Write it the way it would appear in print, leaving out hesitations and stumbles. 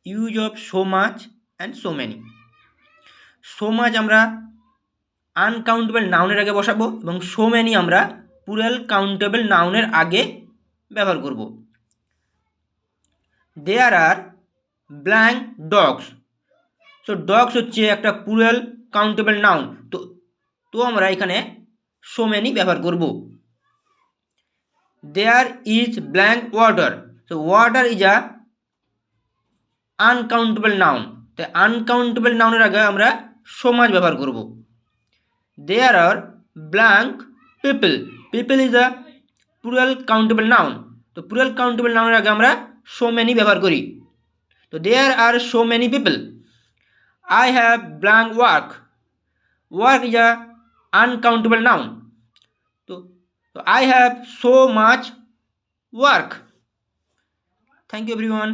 Use of so much and so many. So much আমরা uncountable নাউনের আগে বসাবো এবং সো মেনি আমরা প্লুরাল কাউন্টেবল নাউনের আগে ব্যবহার করব। There are blank dogs. So dogs হচ্ছে একটা প্লুরাল কাউন্টেবল নাউন, তো আমরা এখানে সো মেনি ব্যবহার করব। There is blank water. So water is a uncountable noun, তাই আনকাউন্টেবল নাউনের আগে আমরা সো মাচ ব্যবহার করব। There are blank people. People is a plural countable noun, তো প্লুরাল কাউন্টেবল নাউনের আগে আমরা সো মেনি ব্যবহার করি। তো there are so many people. I have blank work. Work is a uncountable noun, তো I have so much work. Thank you everyone.